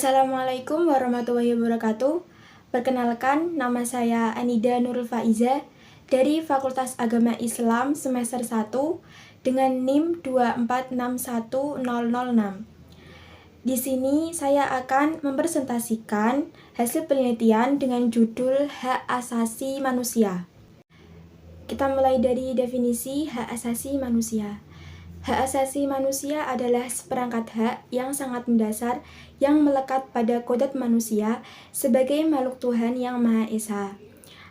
Assalamualaikum warahmatullahi wabarakatuh. Perkenalkan, nama saya Anida Nurul Faiza dari Fakultas Agama Islam semester 1 dengan NIM 2461006. Di sini saya akan mempresentasikan hasil penelitian dengan judul Hak Asasi Manusia. Kita mulai dari definisi hak asasi manusia. Hak asasi manusia adalah seperangkat hak yang sangat mendasar yang melekat pada kodrat manusia sebagai makhluk Tuhan yang Maha Esa.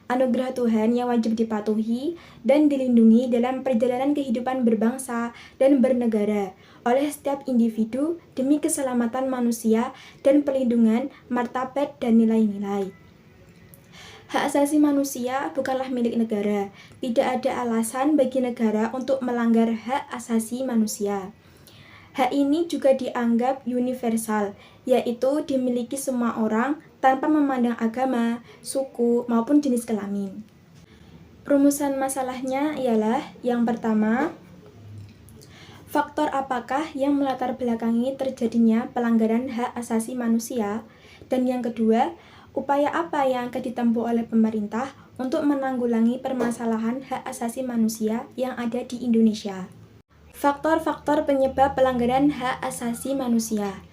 Anugerah Tuhan yang wajib dipatuhi dan dilindungi dalam perjalanan kehidupan berbangsa dan bernegara oleh setiap individu demi keselamatan manusia dan perlindungan martabat dan nilai-nilai. Hak asasi manusia bukanlah milik negara. Tidak ada alasan bagi negara untuk melanggar hak asasi manusia. Hak ini juga dianggap universal, yaitu dimiliki semua orang tanpa memandang agama, suku, maupun jenis kelamin. Rumusan masalahnya ialah yang pertama, faktor apakah yang melatar belakangi terjadinya pelanggaran hak asasi manusia, dan yang kedua, upaya apa yang akan ditempuh oleh pemerintah untuk menanggulangi permasalahan hak asasi manusia yang ada di Indonesia. Faktor-faktor penyebab pelanggaran hak asasi manusia.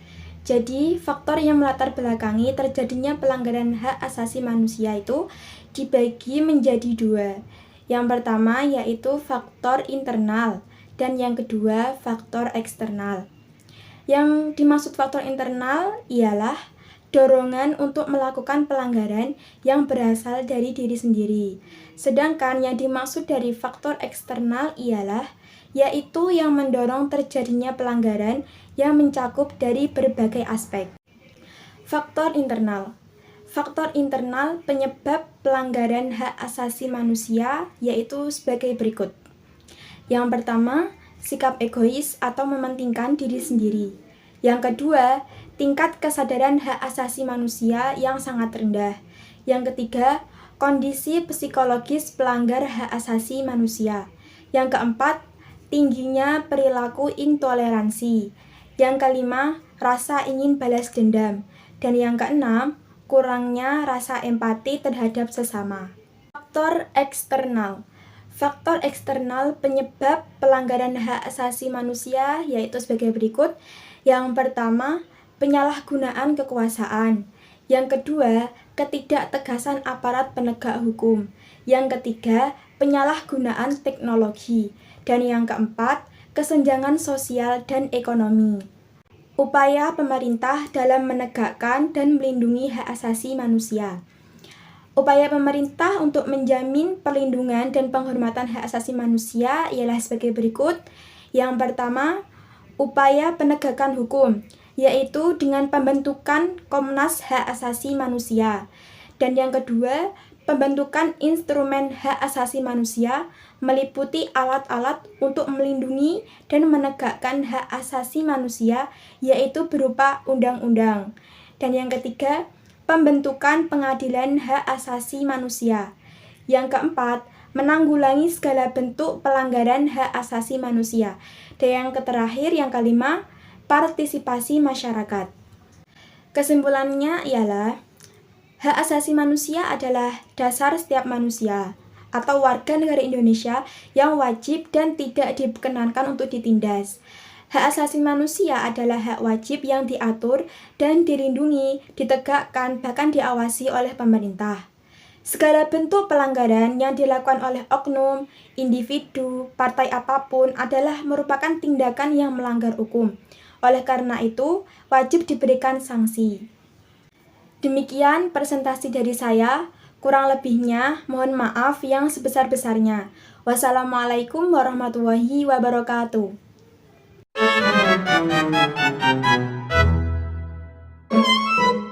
Jadi, faktor yang melatar belakangi terjadinya pelanggaran hak asasi manusia itu dibagi menjadi dua. Yang pertama yaitu faktor internal dan yang kedua faktor eksternal. Yang dimaksud faktor internal ialah dorongan untuk melakukan pelanggaran yang berasal dari diri sendiri. Sedangkan yang dimaksud dari faktor eksternal ialah yaitu yang mendorong terjadinya pelanggaran yang mencakup dari berbagai aspek. Faktor internal. Faktor internal penyebab pelanggaran hak asasi manusia yaitu sebagai berikut. Yang pertama, sikap egois atau mementingkan diri sendiri. Yang kedua, tingkat kesadaran hak asasi manusia yang sangat rendah. Yang ketiga, kondisi psikologis pelanggar hak asasi manusia. Yang keempat, tingginya perilaku intoleransi. Yang kelima, rasa ingin balas dendam. Dan yang keenam, kurangnya rasa empati terhadap sesama. Faktor eksternal. Faktor eksternal penyebab pelanggaran hak asasi manusia yaitu sebagai berikut. Yang pertama, penyalahgunaan kekuasaan. Yang kedua, ketidaktegasan aparat penegak hukum. Yang ketiga, penyalahgunaan teknologi. Dan yang keempat, kesenjangan sosial dan ekonomi. Upaya pemerintah dalam menegakkan dan melindungi hak asasi manusia. Upaya pemerintah untuk menjamin perlindungan dan penghormatan hak asasi manusia ialah sebagai berikut. Yang pertama, upaya penegakan hukum, yaitu dengan pembentukan Komnas Hak Asasi Manusia. Dan yang kedua, pembentukan instrumen hak asasi manusia meliputi alat-alat untuk melindungi dan menegakkan hak asasi manusia, yaitu berupa undang-undang. Dan yang ketiga, pembentukan pengadilan hak asasi manusia. Yang keempat, menanggulangi segala bentuk pelanggaran hak asasi manusia. Dan yang terakhir, yang kelima, partisipasi masyarakat. Kesimpulannya ialah, hak asasi manusia adalah dasar setiap manusia atau warga negara Indonesia yang wajib dan tidak diperkenankan untuk ditindas. Hak asasi manusia adalah hak wajib yang diatur dan dilindungi, ditegakkan, bahkan diawasi oleh pemerintah. Segala bentuk pelanggaran yang dilakukan oleh oknum, individu, partai apapun adalah merupakan tindakan yang melanggar hukum. Oleh karena itu, wajib diberikan sanksi. Demikian presentasi dari saya. Kurang lebihnya, mohon maaf yang sebesar-besarnya. Wassalamualaikum warahmatullahi wabarakatuh. Thank you.